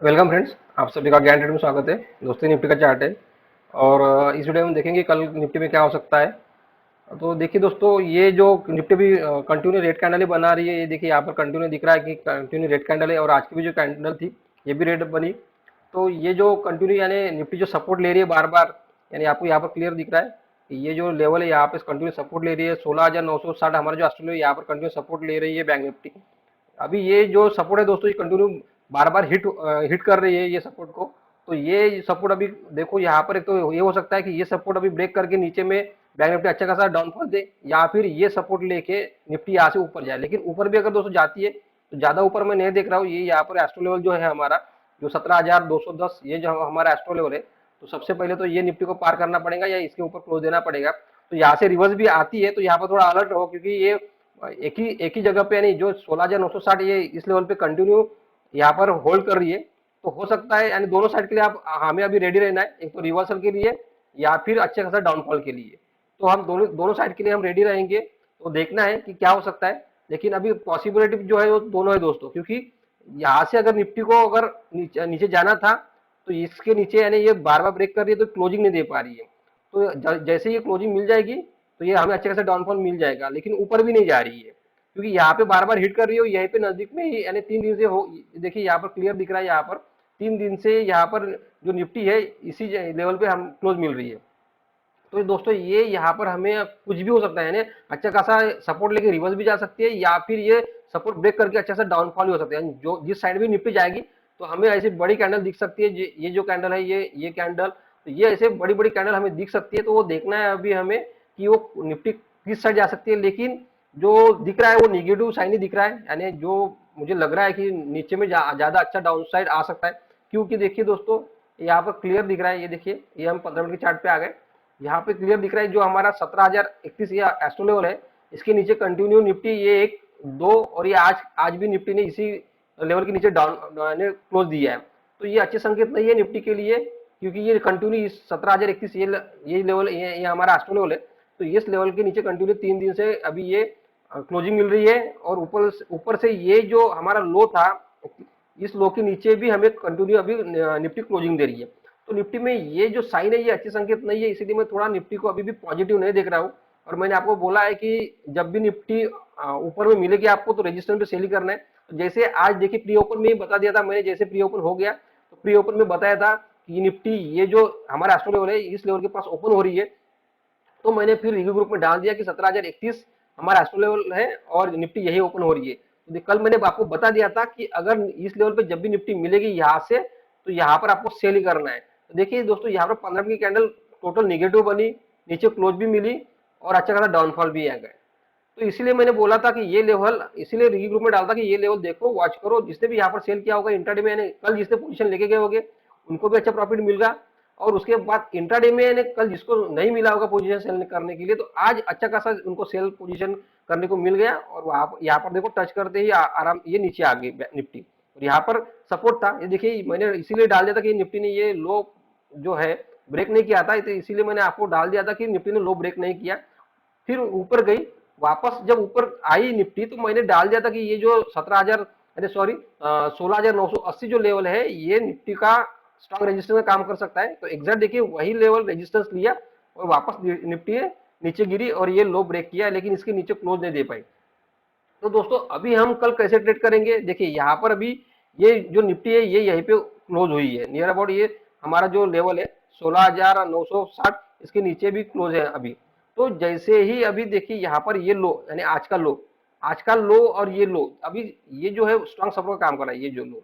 Welcome friends, आप सभी का ज्ञान ट्रेड में स्वागत है। दोस्तों, निफ्टी का चार्ट है और इस वीडियो में देखेंगे कल निफ्टी में क्या हो सकता है। तो देखिए दोस्तों, ये जो निफ्टी भी कंटिन्यू रेड कैंडल ही बना रही है। ये देखिए यहाँ पर कंटिन्यू दिख रहा है कि कंटिन्यू रेड कैंडल है और आज की भी जो कैंडल थी ये भी रेड बनी। तो ये जो कंटिन्यू यानी निफ्टी जो सपोर्ट ले रही है बार बार, यानी आपको यहाँ पर क्लियर दिख रहा है कि ये जो लेवल है यहाँ पे कंटिन्यू सपोर्ट ले रही है 16,960। हमारा जो ऑस्ट्रेलिया यहाँ पर कंटिन्यू सपोर्ट ले रही है बैंक निफ्टी। अभी ये जो सपोर्ट है दोस्तों, ये कंटिन्यू बार बार हिट कर रही है ये सपोर्ट को। तो ये सपोर्ट अभी देखो यहाँ पर, एक तो ये हो सकता है कि ये सपोर्ट अभी ब्रेक करके नीचे में बैंक निफ्टी अच्छा खासा डाउनफॉल दे, या फिर ये सपोर्ट लेके निफ्टी यहाँ से ऊपर जाए। लेकिन ऊपर भी अगर दोस्तों जाती है तो ज्यादा ऊपर मैं नहीं देख रहा हूँ। ये यहाँ पर एस्ट्रो लेवल जो है हमारा, जो 17,210, ये जो हमारा एस्ट्रो लेवल है। तो सबसे पहले तो ये निफ्टी को पार करना पड़ेगा या इसके ऊपर क्लोज देना पड़ेगा। तो यहाँ से रिवर्स भी आती है तो यहाँ पर थोड़ा अलर्ट रहो, क्योंकि ये एक ही जगह पे, यानी जो 16,960 ये इस लेवल पे कंटिन्यू यहाँ पर होल्ड कर रही है। तो हो सकता है यानी दोनों साइड के लिए आप हमें अभी रेडी रहना है, एक तो रिवर्सल के लिए या फिर अच्छे खासा डाउनफॉल के लिए। तो हम दोनों दोनों साइड के लिए हम रेडी रहेंगे। तो देखना है कि क्या हो सकता है। लेकिन अभी पॉसिबिलिटी जो है वो दोनों है दोस्तों, क्योंकि यहाँ से अगर निफ्टी को अगर नीचे जाना था तो इसके नीचे यानी ये बार बार ब्रेक कर रही है तो क्लोजिंग नहीं दे पा रही है। तो जैसे ये क्लोजिंग मिल जाएगी तो ये हमें अच्छे खासा डाउनफॉल मिल जाएगा, लेकिन ऊपर भी नहीं जा रही है क्योंकि यहाँ पे बार बार हिट कर रही है। यहीं पे नजदीक में ही यानी 3 दिन से हो, देखिए यहाँ पर क्लियर दिख रहा है। यहाँ पर 3 दिन से यहाँ पर जो निफ्टी है इसी लेवल पे हम क्लोज मिल रही है। तो दोस्तों, ये यहाँ पर हमें कुछ भी हो सकता है, यानी अच्छा खासा सपोर्ट लेके रिवर्स भी जा सकती है या फिर ये सपोर्ट ब्रेक करके अच्छा सा डाउनफॉल भी हो सकता है। जो जिस साइड भी निफ्टी जाएगी तो हमें ऐसी बड़ी कैंडल दिख सकती है। ये जो कैंडल है, ये कैंडल, तो ये ऐसे बड़ी बड़ी कैंडल हमें दिख सकती है। तो वो देखना है अभी हमें कि वो निफ्टी किस साइड जा सकती है। लेकिन जो दिख रहा है वो निगेटिव साइन ही दिख रहा है, यानी जो मुझे लग रहा है कि नीचे में ज्यादा अच्छा डाउन साइड आ सकता है। क्योंकि देखिए दोस्तों, यहाँ पर क्लियर दिख रहा है, ये देखिए, ये हम 15 मिनट के चार्ट पे आ गए। यहाँ पे क्लियर दिख रहा है जो हमारा 17,031 या एस्ट्रो लेवल है, इसके नीचे कंटिन्यू निफ्टी ये एक दो, और ये आज आज भी निफ्टी ने इसी लेवल के नीचे डाउन ने क्लोज दिया है। तो ये अच्छे संकेत नहीं है निफ्टी के लिए, क्योंकि ये कंटिन्यू इस 17,031 ये लेवल, ये हमारा एस्ट्रो लेवल है। तो इस लेवल के नीचे कंटिन्यू 3 दिन से अभी ये क्लोजिंग मिल रही है। और ऊपर ऊपर से ये जो हमारा लो था, इस लो के नीचे भी हमें कंटिन्यू अभी निफ्टी क्लोजिंग दे रही है। तो निफ्टी में ये जो साइन है ये अच्छे संकेत नहीं है, इसीलिए मैं थोड़ा निफ्टी को अभी भी पॉजिटिव नहीं देख रहा हूँ। और मैंने आपको बोला है कि जब भी निफ्टी ऊपर में मिलेगी आपको तो रेजिस्टेंस पे सेल ही करना है। तो जैसे आज देखिए प्री ओपन में ही बता दिया था मैंने, जैसे प्री ओपन हो गया तो प्री ओपन में बताया था कि निफ्टी ये जो हमारा एस्ट्रो लेवल है इस लेवल के पास ओपन हो रही है। तो मैंने फिर रिव्यू ग्रुप में डाल दिया कि 17,031 हमारा एस्ट्रो लेवल है और निफ्टी यही ओपन हो रही है। तो कल मैंने आपको बता दिया था कि अगर इस लेवल पे जब भी निफ्टी मिलेगी यहाँ से तो यहाँ पर आपको सेल ही करना है। तो देखिए दोस्तों, यहाँ पर 15 की कैंडल टोटल निगेटिव बनी, नीचे क्लोज भी मिली और अच्छा खासा डाउनफॉल भी आ गए। तो इसीलिए मैंने बोला था कि ये लेवल, इसीलिए रिव्यू ग्रुप में डालता कि ये लेवल देखो, वॉच करो। जिसने भी यहाँ पर सेल किया होगा इंट्राडे में, यानी कल जिसने पोजीशन लेके गए होंगे उनको भी अच्छा प्रॉफिट मिलेगा। और उसके बाद इंट्राडे में यानी कल जिसको नहीं मिला होगा पोजीशन सेल करने के लिए, तो आज अच्छा खासा उनको सेल पोजीशन करने को मिल गया। और वहां यहाँ पर देखो टच करते ही आराम ये नीचे आ गई निफ्टी। और यहाँ पर सपोर्ट था, ये देखिए मैंने इसीलिए डाल दिया था कि निफ्टी ने ये लो जो है ब्रेक नहीं किया था। तो इसीलिए मैंने आपको डाल दिया था कि निफ्टी ने लो ब्रेक नहीं किया, फिर ऊपर गई। वापस जब ऊपर आई निफ्टी तो मैंने डाल दिया था कि ये जो 17,000, अरे सॉरी, 16,980 जो लेवल है ये निफ्टी का स्ट्रॉन्ग रेजिस्टेंस में काम कर सकता है। तो एग्जैक्ट देखिए वही लेवल रेजिस्टेंस लिया और वापस निफ्टी नीचे गिरी और ये लो ब्रेक किया, लेकिन इसके नीचे क्लोज नहीं दे पाई। तो दोस्तों, अभी हम कल कैसे ट्रेड करेंगे, देखिए यहाँ पर अभी ये जो निफ्टी है ये यहीं पे क्लोज हुई है नियर अबाउट, ये हमारा जो लेवल है 16,960, इसके नीचे भी क्लोज है अभी। तो जैसे ही अभी देखिए यहाँ पर ये लो, यानी आज का लो और ये लो, अभी ये जो है स्ट्रॉन्ग सपोर्ट का काम कर रहा है ये जो लो।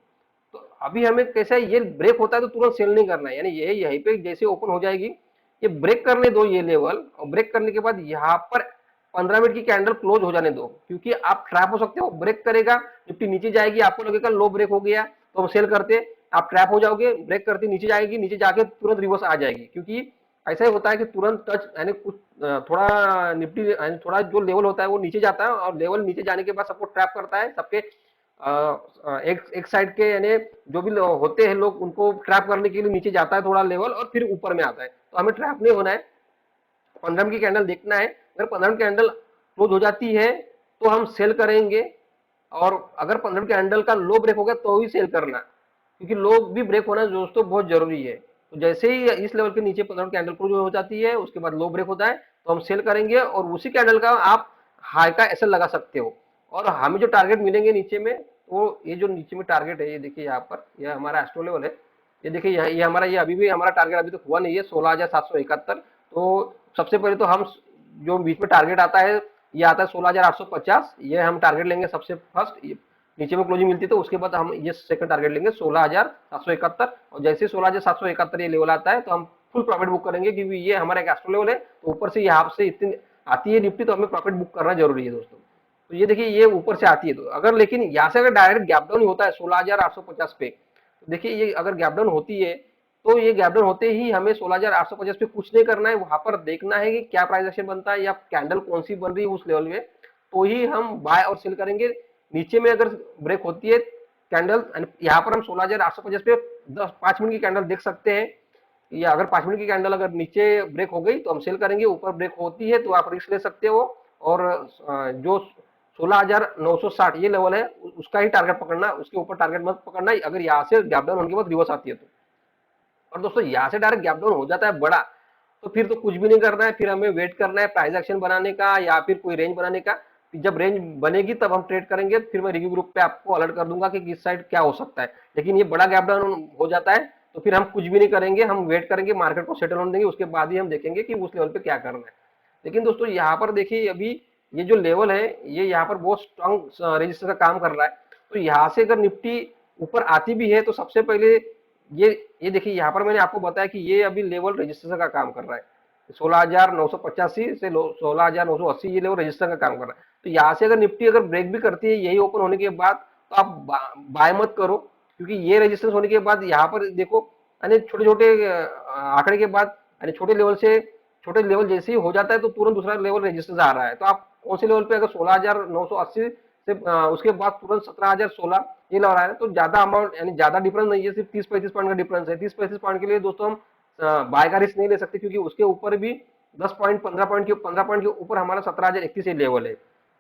तो अभी हमें कैसा है, ये ब्रेक होता है तो तुरंत सेल नहीं करना है, यानी ये यहीं पे जैसे ओपन हो जाएगी ये ब्रेक करने दो ये लेवल, और ब्रेक करने के बाद यहाँ पर 15 मिनट की कैंडल क्लोज हो जाने दो, क्योंकि आप ट्रैप हो सकते हो। ब्रेक करेगा, निफ्टी नीचे जाएगी, आपको लगेगा लो ब्रेक हो गया तो हम सेल करते, आप ट्रैप हो जाओगे। ब्रेक करते नीचे जाएगी, नीचे जाके तुरंत रिवर्स आ जाएगी, क्योंकि ऐसा ही होता है कि तुरंत टच यानी कुछ थोड़ा निफ्टी थोड़ा जो लेवल होता है वो नीचे जाता है, और लेवल नीचे जाने के बाद सबको ट्रैप करता है। सबके एक साइड के यानी जो भी होते हैं लोग उनको ट्रैप करने के लिए नीचे जाता है थोड़ा लेवल और फिर ऊपर में आता है। तो हमें ट्रैप नहीं होना है, 15 की कैंडल देखना है। अगर 15 की कैंडल क्लोज हो जाती है तो हम सेल करेंगे, और अगर 15 की कैंडल का लो ब्रेक हो गया तो ही सेल करना, क्योंकि लो भी ब्रेक होना दोस्तों बहुत जरूरी है। तो जैसे ही इस लेवल के नीचे 15 कैंडल क्लोज हो जाती है, उसके बाद लो ब्रेक होता है, तो हम सेल करेंगे और उसी कैंडल का आप हाई का एसएल लगा सकते हो। और हमें जो टारगेट मिलेंगे नीचे में, तो ये जो नीचे में टारगेट है, ये देखिए यहाँ पर, ये हमारा एस्ट्रो लेवल है। ये देखिए ये हमारा, ये अभी भी हमारा टारगेट अभी तक हुआ नहीं है, 16,771। तो सबसे पहले तो हम जो बीच में टारगेट आता है, ये आता है 16,850, ये हम टारगेट लेंगे सबसे फर्स्ट। नीचे में क्लोजिंग मिलती है तो उसके बाद हम ये सेकंड टारगेट लेंगे 16,771। और जैसे 16,771 ये लेवल आता है तो हम फुल प्रॉफिट बुक करेंगे, क्योंकि ये हमारा एक एस्ट्रो लेवल है। तो ऊपर से यहाँ से इतनी आती है निफ्टी, तो हमें प्रॉफिट बुक करना जरूरी है दोस्तों। तो ये देखिए ये ऊपर से आती है, तो अगर लेकिन यहाँ से अगर डायरेक्ट गैप डाउन होता है 16,850 पे, तो देखिए ये अगर गैप डाउन होती है, तो ये गैप डाउन होते ही हमें 16,850 पे कुछ नहीं करना है, वहां पर देखना है कि क्या प्राइस एक्शन बनता है या कैंडल कौन सी बन रही है उस लेवल में, तो ही हम बाय और सेल करेंगे। नीचे में अगर ब्रेक होती है कैंडल, यहाँ पर हम 16,850 पे 5 मिनट की कैंडल देख सकते हैं, या अगर 5 मिनट की कैंडल अगर नीचे ब्रेक हो गई तो हम सेल करेंगे, ऊपर ब्रेक होती है तो आप रिस्क ले सकते हो। और जो 16,960 ये लेवल है उसका ही टारगेट पकड़ना, उसके ऊपर टारगेट मत पकड़ना अगर यहाँ से गैप डाउन होने के बाद रिवर्स आती है तो। और दोस्तों यहाँ से डायरेक्ट गैप डाउन हो जाता है बड़ा, तो फिर तो कुछ भी नहीं करना है, फिर हमें वेट करना है प्राइस एक्शन बनाने का या फिर कोई रेंज बनाने का। जब रेंज बनेगी तब हम ट्रेड करेंगे, फिर मैं रिव्यू ग्रुप पे आपको अलर्ट कर दूंगा कि किस साइड क्या हो सकता है। लेकिन ये बड़ा गैप डाउन हो जाता है तो फिर हम कुछ भी नहीं करेंगे, हम वेट करेंगे, मार्केट को सेटल होने देंगे, उसके बाद ही हम देखेंगे कि उस लेवल पे क्या करना है। लेकिन दोस्तों यहाँ पर देखिए अभी ये जो लेवल है, ये यहाँ पर बहुत स्ट्रॉन्ग रेजिस्टेंस का काम कर रहा है। तो यहाँ से अगर निफ्टी ऊपर आती भी है तो सबसे पहले ये ये देखिए यहाँ पर मैंने आपको बताया कि ये अभी लेवल रजिस्ट्रेशन का काम कर रहा है। 16,985 से 16,980 ये लेवल रजिस्टर का काम कर रहा है। तो यहाँ से अगर निफ्टी अगर ब्रेक भी करती है यही ओपन होने के बाद, तो आप बाय मत करो, क्योंकि ये रजिस्टेंस होने के बाद यहाँ पर देखो, यानी छोटे छोटे आंकड़े के बाद, यानी छोटे लेवल जैसे ही हो जाता है तो तुरंत दूसरा लेवल रजिस्टेंस आ रहा है। तो आप कौन से लेवल पे, अगर 16,980 से उसके बाद तुरंत 17,016 ये लग रहा है, तो ज्यादा अमाउंट यानी ज्यादा डिफरेंस नहीं है, सिर्फ 30-35 पॉइंट का डिफरेंस है। 30-35 पॉइंट के लिए दोस्तों हम बाय का रिस्क नहीं ले सकते, क्योंकि उसके ऊपर भी 10 पॉइंट 15 पॉइंट के ऊपर हमारा 17,031 लेवल है।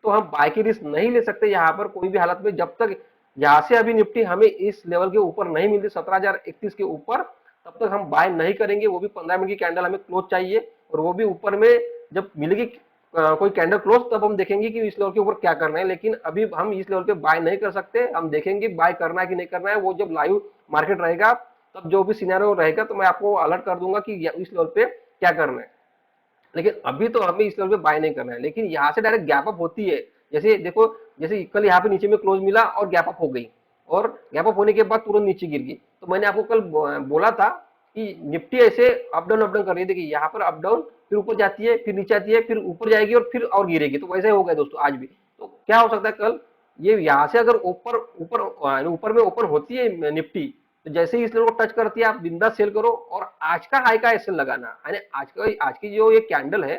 तो हम बाय की रिस्क नहीं ले सकते यहाँ पर कोई भी हालत में, जब तक यहाँ से अभी निफ्टी हमें इस लेवल के ऊपर नहीं मिलती 17,031 के ऊपर, तब तक हम बाय नहीं करेंगे। वो भी 15 मिनट की कैंडल हमें क्लोज चाहिए, और वो भी ऊपर में जब मिलेगी कोई कैंडल क्लोज, तब हम देखेंगे कि इस लेवल के ऊपर क्या करना है। लेकिन अभी हम इस लेवल पे बाय नहीं कर सकते, हम देखेंगे बाय करना है कि नहीं करना है, वो जब लाइव मार्केट रहेगा तब जो भी सिनेरियो रहेगा तो मैं आपको अलर्ट कर दूंगा कि इस लेवल पे क्या करना है। लेकिन अभी तो हमें इस लेवल पे बाय नहीं करना है। लेकिन यहाँ से डायरेक्ट गैप अप होती है, जैसे देखो, जैसे कल यहाँ पे नीचे में क्लोज मिला और गैप अप हो गई, और गैप अप होने के बाद तुरंत नीचे गिर गई। तो मैंने आपको कल बोला था कि निफ्टी ऐसे अप डाउन कर रही है। देखिए यहाँ पर अप डाउन, फिर ऊपर जाती है, फिर नीचे आती है, फिर ऊपर जाएगी और फिर और गिरेगी। तो वैसे हो गया दोस्तों आज भी। तो क्या हो सकता है कल, ये यहाँ से अगर ऊपर ऊपर ऊपर में ओपन होती है निफ्टी, तो जैसे ही इस लेवल को टच करती है आप बिंदास सेल करो, और आज का हाई का एसएल लगाना, यानी आज की जो ये कैंडल है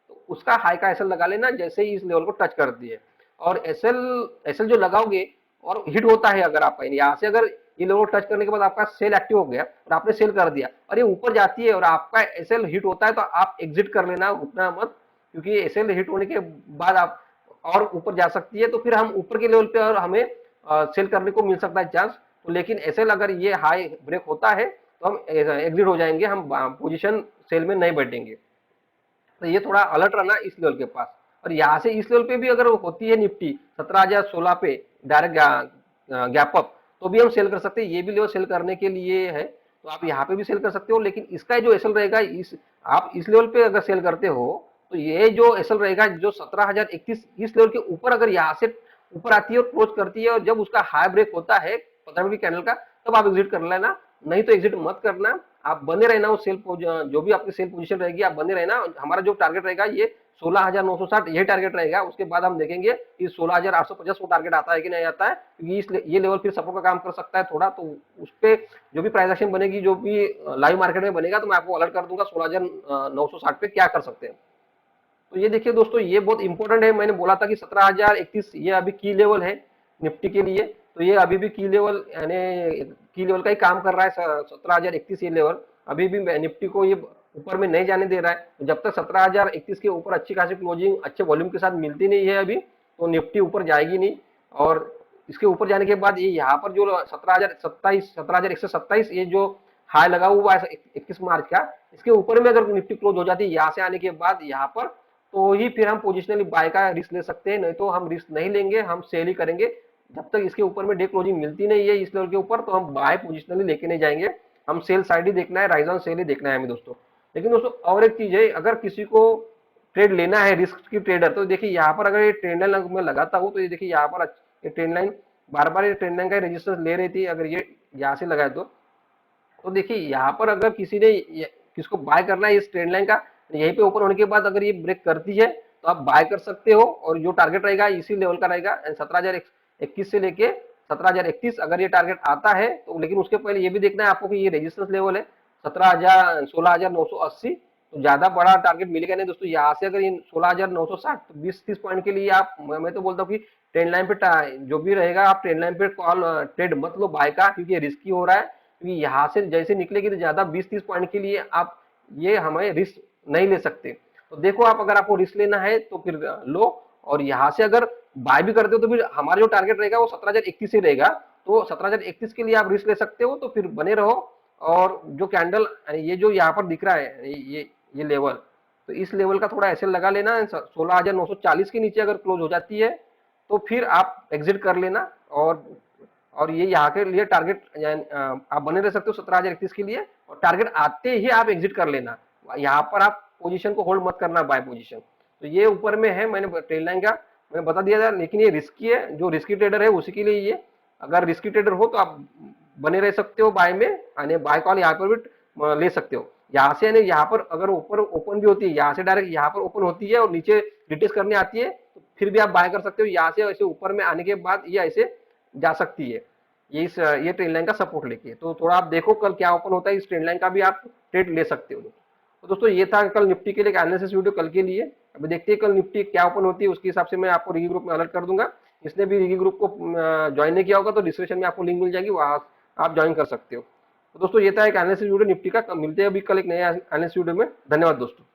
तो उसका हाई का एसएल लगा लेना जैसे ही इस लेवल को टच करती है। और एसएल एसएल जो लगाओगे और हिट होता है अगर आपका, यहाँ से अगर ये लेवल टच करने के बाद आपका सेल एक्टिव हो गया और आपने सेल कर दिया और ये ऊपर जाती है और आपका एसएल हिट होता है, तो आप एग्जिट कर लेना, रुकना मत, क्योंकि एसएल हिट होने के बाद आप और ऊपर जा सकती है, तो फिर हम ऊपर के लेवल पे और हमें सेल करने को मिल सकता है चांस। तो लेकिन एसएल अगर ये हाई ब्रेक होता है तो हम एग्जिट हो जाएंगे, हम पोजीशन सेल में नहीं बैठेंगे। तो ये थोड़ा अलर्ट रहना इस लेवल के पास। और यहाँ से इस लेवल पे भी अगर होती है निफ्टी 17,016 पे डायरेक्ट गैप अप, तो भी हम सेल कर सकते हैं। ये भी लेवल सेल करने के लिए है, तो आप यहाँ पे भी सेल कर सकते हो। लेकिन इसका जो एसएल रहेगा, इस आप इस लेवल पे अगर सेल करते हो तो ये जो एसएल रहेगा जो 17,031 इस लेवल के ऊपर अगर यहाँ से ऊपर आती है और क्लोज करती है, और जब उसका हाई ब्रेक होता है 15 मिनट की कैंडल का, तब आप एग्जिट कर लेना, नहीं तो एग्जिट मत करना। आप बने रहना, वो सेल जो भी आपकी सेल पोजीशन रहेगी आप बने रहना। हमारा जो टारगेट रहेगा ये 16,960 यही टारगेट रहेगा। उसके बाद हम देखेंगे कि 16,850 वो टारगेट आता है कि नहीं आता है, क्योंकि ये लेवल फिर सपोर्ट का काम कर सकता है थोड़ा। तो उस पर जो भी प्राइस एक्शन बनेगी, जो भी लाइव मार्केट में बनेगा, तो मैं आपको अलर्ट कर दूंगा 16,960 पे क्या कर सकते हैं। तो ये देखिए दोस्तों, ये बहुत इंपॉर्टेंट है। मैंने बोला था कि 17,031 ये अभी की लेवल है निफ्टी के लिए, तो ये अभी भी की लेवल यानी की लेवल का ही काम कर रहा है। 17,031 ये लेवल अभी भी निफ्टी को ये ऊपर में नहीं जाने दे रहा है। तो जब तक 17,031 के ऊपर अच्छी खासी क्लोजिंग अच्छे वॉल्यूम के साथ मिलती नहीं है अभी, तो निफ्टी ऊपर जाएगी नहीं। और इसके ऊपर जाने के बाद ये यहाँ पर जो 17,127 ये जो हाई लगा हुआ है 21 मार्च का, इसके ऊपर में अगर निफ्टी क्लोज हो जाती है यहाँ से आने के बाद यहाँ पर, तो ही फिर हम पोजिशनली बाय का रिस्क ले सकते हैं, नहीं तो हम रिस्क नहीं लेंगे, हम सेल ही करेंगे। जब तक इसके ऊपर में डे क्लोजिंग मिलती नहीं है इस लेवल के ऊपर, तो हम बाय पोजिशनली लेके नहीं जाएंगे, हम सेल साइड ही देखना है, राइज ऑन सेल ही देखना है हमें दोस्तों। लेकिन दोस्तों और एक चीज है, अगर किसी को ट्रेड लेना है रिस्क की ट्रेडर, तो देखिए यहाँ पर अगर ये ट्रेंड लाइन में लगाता हूँ, तो ये देखिए यहाँ पर ये ट्रेंड लाइन बार बार ये ट्रेंड लाइन का रेजिस्टेंस ले रही थी, अगर ये यहाँ से लगाए तो देखिए यहाँ पर अगर किसी ने किसको बाय करना है इस ट्रेंड लाइन का, यहीं पे ओपन होने के बाद अगर ये ब्रेक करती है तो आप बाय कर सकते हो, और जो टारगेट रहेगा इसी लेवल का रहेगा 17,021 से लेके 17,031, अगर ये टारगेट आता है तो। लेकिन उसके पहले ये भी देखना है आपको कि ये रेजिस्टेंस लेवल है 16,980, तो ज्यादा बड़ा टारगेट मिलेगा नहीं दोस्तों। यहाँ से अगर 16,960, तो 20-30 पॉइंट के लिए आप, मैं तो बोलता हूँ कि ट्रेंड लाइन पे जो भी रहेगा आप ट्रेंड लाइन पे कॉल ट्रेड मत लो बाय का, क्योंकि रिस्की हो रहा है, क्योंकि यहाँ से जैसे निकलेगी तो ज्यादा 20-30 पॉइंट के लिए आप ये हमें रिस्क नहीं ले सकते। तो देखो आप अगर आपको रिस्क लेना है तो फिर लो, और यहाँ से अगर बाय भी करते हो तो फिर हमारा जो टारगेट रहेगा वो 17,031 ही रहेगा, तो 17,031 के लिए आप रिस्क ले सकते हो, तो फिर बने रहो। और जो कैंडल ये जो यहाँ पर दिख रहा है ये लेवल, तो इस लेवल का थोड़ा ऐसे लगा लेना, 16,940 के नीचे अगर क्लोज हो जाती है तो फिर आप एग्जिट कर लेना। और ये यहाँ के लिए टारगेट आप बने रह सकते हो 17,031 के लिए, और टारगेट आते ही आप एग्जिट कर लेना, यहाँ पर आप पोजीशन को होल्ड मत करना बाय पोजीशन। तो ये ऊपर में है, मैंने ट्रेड लाइन का मैंने बता दिया था, लेकिन ये रिस्की है, जो रिस्की ट्रेडर है उसी के लिए ये। अगर रिस्की ट्रेडर हो तो आप बने रह सकते हो बाय में, यानी बाय कॉल यहाँ पर भी ले सकते हो। यहाँ से यानी यहाँ पर अगर ऊपर ओपन भी होती है, यहाँ से डायरेक्ट यहाँ पर ओपन होती है और नीचे रिटेस्ट करने आती है, तो फिर भी आप बाय कर सकते हो। यहाँ से ऐसे ऊपर में आने के बाद ये ऐसे जा सकती है, ये ट्रेंड लाइन का सपोर्ट लेके। तो थोड़ा आप देखो कल क्या ओपन होता है, इस ट्रेंड लाइन का भी आप ट्रेड ले सकते हो। तो दोस्तों ये था कल निफ्टी के लिए एनालिसिस वीडियो कल के लिए। अभी देखते हैं कल निफ्टी क्या ओपन होती है, उसके हिसाब से मैं आपको रिगी ग्रुप में अलर्ट कर दूंगा। इसने भी रिगी ग्रुप को ज्वाइन नहीं किया होगा तो डिस्क्रिप्शन में आपको लिंक मिल जाएगी, वहां आप ज्वाइन कर सकते हो। तो दोस्तों ये था एक एनालिसिस वीडियो निफ्टी का। मिलते हैं अभी कल एक नया एनालिसिस वीडियो में। धन्यवाद दोस्तों।